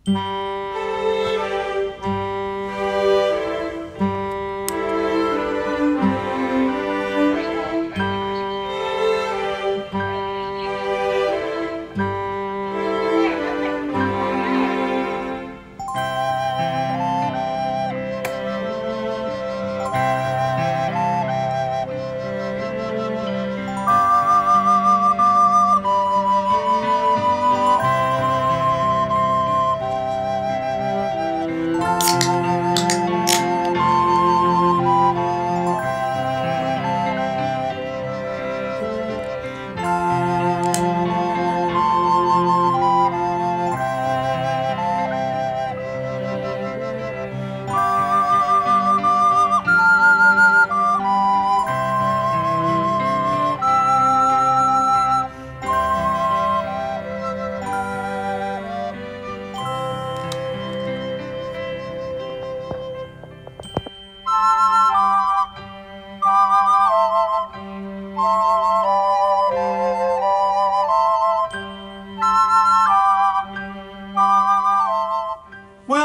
Well,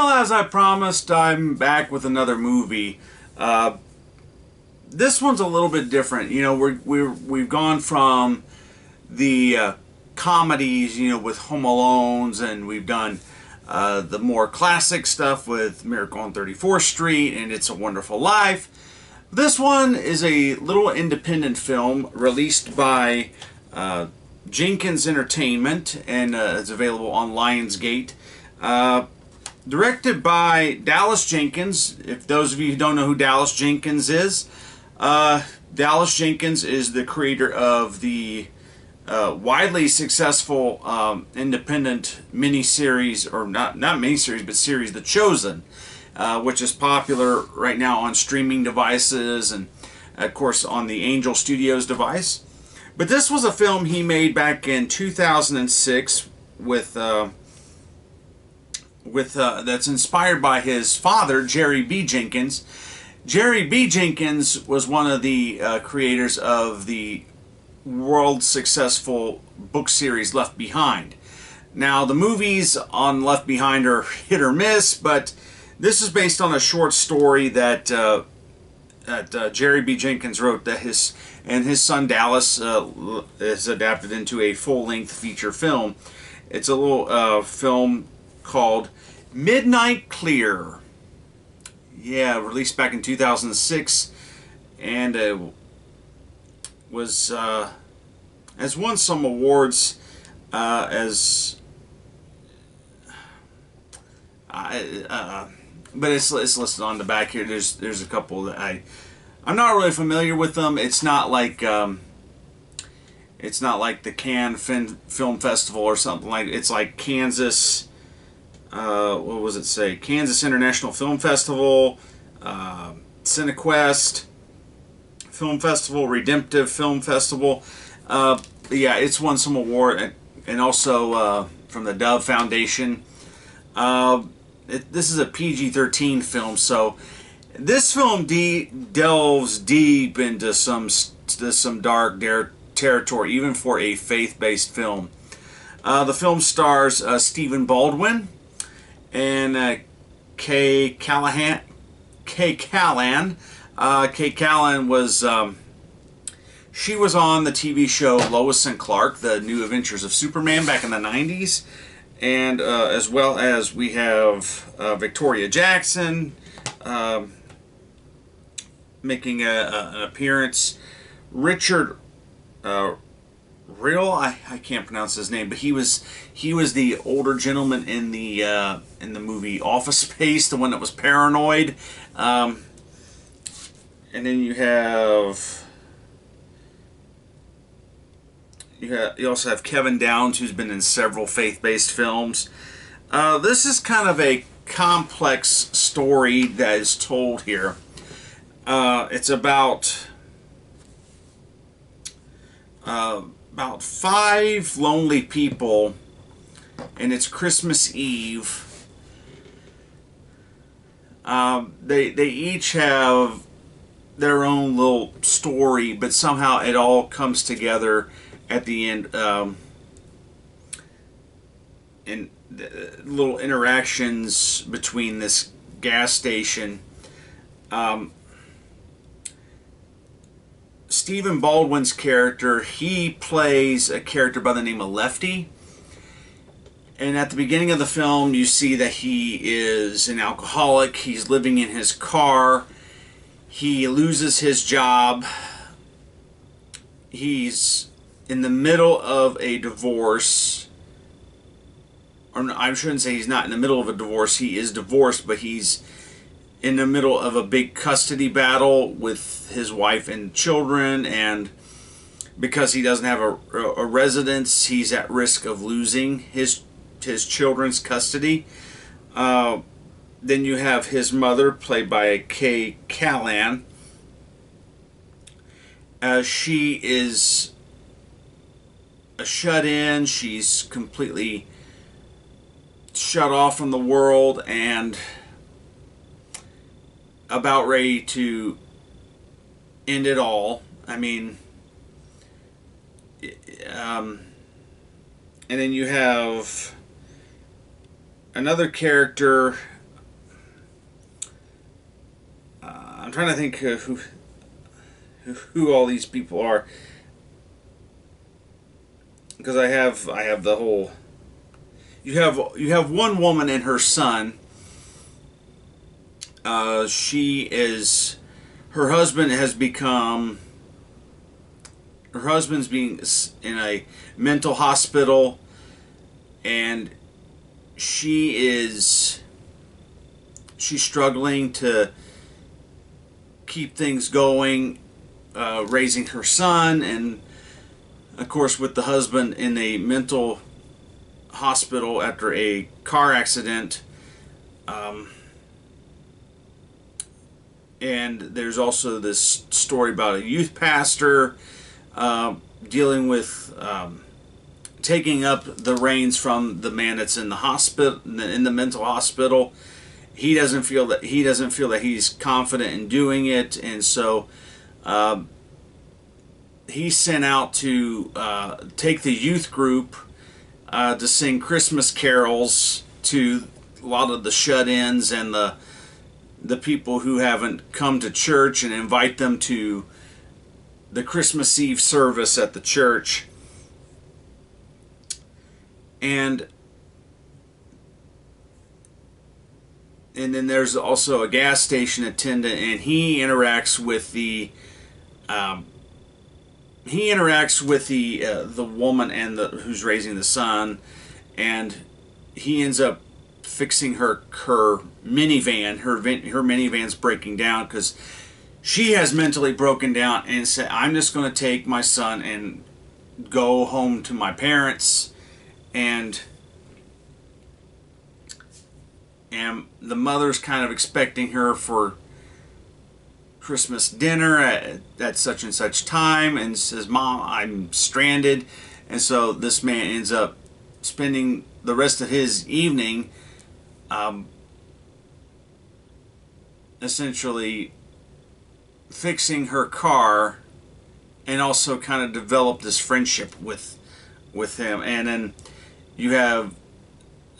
as I promised, I'm back with another movie. This one's a little bit different. You know, we've gone from the comedies, you know, with Home Alones, and we've done the more classic stuff with Miracle on 34th Street and It's a Wonderful Life. This one is a little independent film released by Jenkins Entertainment, and it's available on Lionsgate. Directed by Dallas Jenkins. If those of you who don't know who Dallas Jenkins is, Dallas Jenkins is the creator of the widely successful independent miniseries, or not miniseries, but series, The Chosen, which is popular right now on streaming devices and, of course, on the Angel Studios device. But this was a film he made back in 2006 that's inspired by his father, Jerry B. Jenkins. Jerry B. Jenkins was one of the creators of the world successful book series Left Behind. Now, the movies on Left Behind are hit or miss, but this is based on a short story that Jerry B. Jenkins wrote that his son Dallas is adapted into a full-length feature film. It's a little film called Midnight Clear. Yeah, released back in 2006, and was has won some awards but it's listed on the back here. There's a couple that I'm not really familiar with them. It's not like the Cannes Film Festival or something like. It's like Kansas. What was it say? Kansas International Film Festival, Cinequest Film Festival, Redemptive Film Festival. Yeah, it's won some award, and also from the Dove Foundation. This is a PG-13 film, so this film delves deep into some dark territory, even for a faith-based film. The film stars Stephen Baldwin and Kay Callan. Kay Callan was she was on the TV show Lois and Clark, The New Adventures of Superman, back in the 90s, and as well as we have Victoria Jackson making an appearance. Richard Real, I can't pronounce his name, but he was the older gentleman in the movie Office Space, the one that was paranoid. And then you also have Kevin Downs, who's been in several faith-based films. This is kind of a complex story that is told here. It's about 5 lonely people, and it's Christmas Eve. They each have their own little story, but somehow it all comes together at the end. And little interactions between this gas station. Stephen Baldwin's character, he plays a character by the name of Lefty. And at the beginning of the film, you see that he is an alcoholic. He's living in his car. He loses his job. He's in the middle of a divorce. Or no, I shouldn't say he's not in the middle of a divorce. He is divorced, but he's in the middle of a big custody battle with his wife and children, and because he doesn't have a residence, he's at risk of losing his children's custody. Then you have his mother, played by Kay Callan. She is a shut-in. She's completely shut off from the world and about ready to end it all. I mean, and then you have another character. I'm trying to think who all these people are, because I have the whole. You have one woman and her son. Her husband's being in a mental hospital, and she's struggling to keep things going, raising her son, and of course with the husband in a mental hospital after a car accident. And there's also this story about a youth pastor dealing with taking up the reins from the man that's in the hospital, in the mental hospital. He doesn't feel that he's confident in doing it, and so he's sent out to take the youth group to sing Christmas carols to a lot of the shut-ins and the people who haven't come to church, and invite them to the Christmas Eve service at the church. And then there's also a gas station attendant, and he interacts with the woman and who's raising the son, and he ends up fixing her minivan. Her minivan's breaking down because she has mentally broken down and said, "I'm just going to take my son and go home to my parents." And the mother's kind of expecting her for Christmas dinner at such and such time, and says, "Mom, I'm stranded." And so this man ends up spending the rest of his evening essentially fixing her car, and also kind of develop this friendship with him. And then you have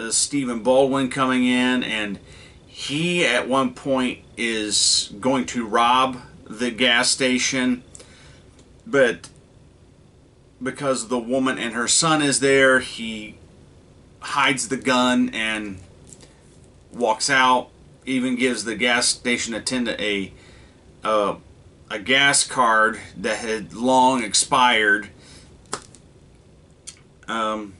Stephen Baldwin coming in, and he at one point is going to rob the gas station, but because the woman and her son is there, he hides the gun and walks out. Even gives the gas station attendant a gas card that had long expired. And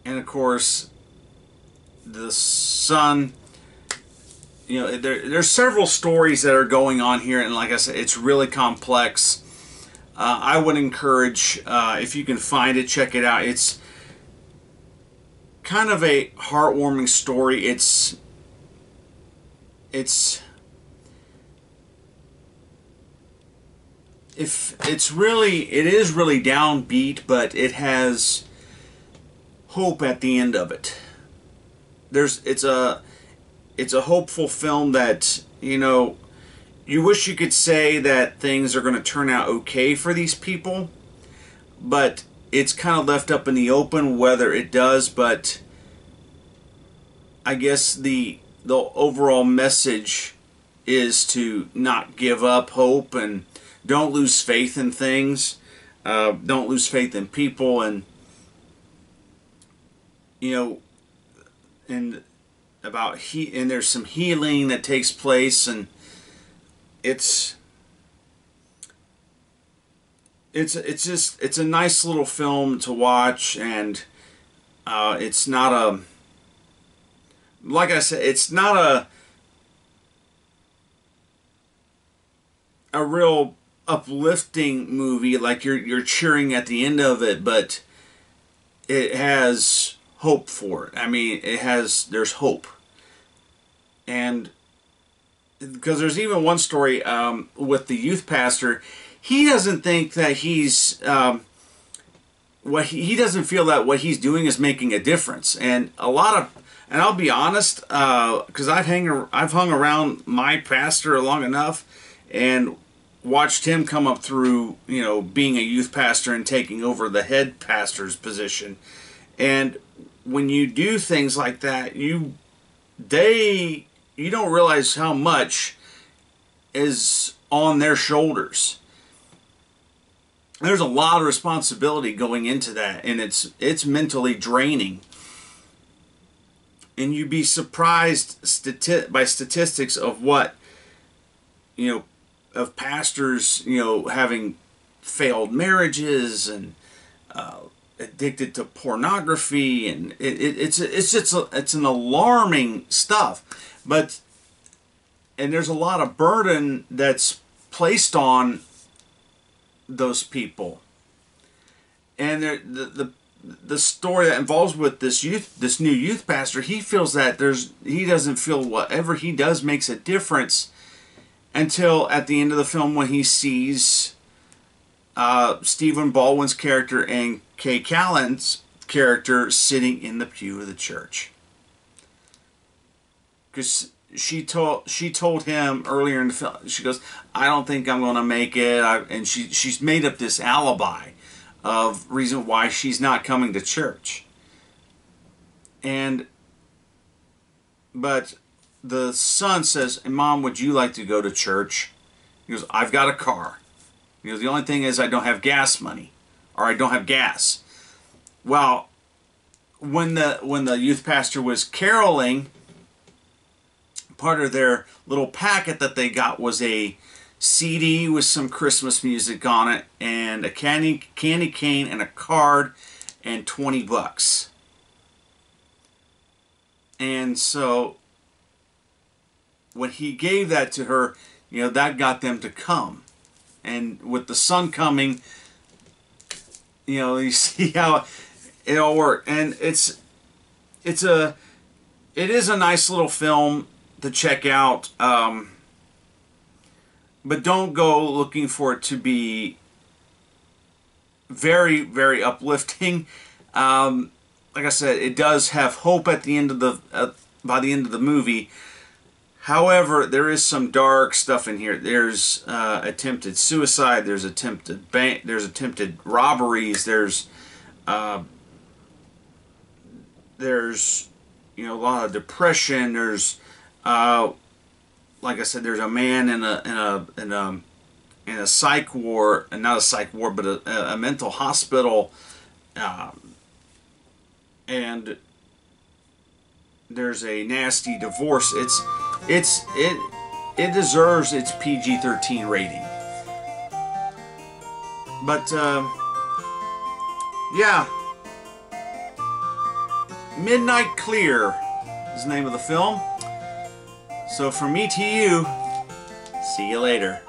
of course, the son. You know, there's several stories that are going on here, and like I said, it's really complex. I would encourage, if you can find it, check it out. It's kind of a heartwarming story. It is really downbeat, but it has hope at the end of it. It's a hopeful film that, you know, you wish you could say that things are going to turn out okay for these people, but it's kind of left up in the open whether it does. But I guess the overall message is to not give up hope and don't lose faith in things. Don't lose faith in people, and and and there's some healing that takes place, and it's a nice little film to watch, and it's not a, like I said, it's not a real uplifting movie like you're cheering at the end of it, but it has hope for it. I mean, there's hope. And because there's even one story with the youth pastor, he doesn't think that he's he doesn't feel that what he's doing is making a difference. And and I'll be honest, because I've hung around my pastor long enough and watched him come up through, being a youth pastor and taking over the head pastor's position. And when you do things like that, you don't realize how much is on their shoulders. There's a lot of responsibility going into that, and it's mentally draining. And you'd be surprised by statistics of what, of pastors, having failed marriages and addicted to pornography, and it's an alarming stuff. And there's a lot of burden that's placed on those people. And the story that involves with this new youth pastor, he feels that he doesn't feel whatever he does makes a difference until at the end of the film, when he sees Stephen Baldwin's character and Kay Callan's character sitting in the pew of the church. Because she told him earlier in the film, she goes, "I don't think I'm going to make it," and she's made up this alibi of reason why she's not coming to church. But the son says, "Mom, would you like to go to church?" He goes, "I've got a car." He goes, "The only thing is I don't have gas money, or I don't have gas." Well, when the youth pastor was caroling, part of their little packet that they got was a CD with some Christmas music on it, and a candy cane, and a card, and $20. And so when he gave that to her, that got them to come. And with the son coming, you see how it all worked. And it is a nice little film to check out. But don't go looking for it to be very, very uplifting. Like I said, it does have hope at the end of by the end of the movie. However, there is some dark stuff in here. There's attempted suicide. There's attempted robberies. There's a lot of depression. There's like I said, there's a man in a psych ward, and not a psych ward, but a mental hospital, and there's a nasty divorce. It deserves its PG-13 rating. But yeah, Midnight Clear is the name of the film. So from me to you, see you later.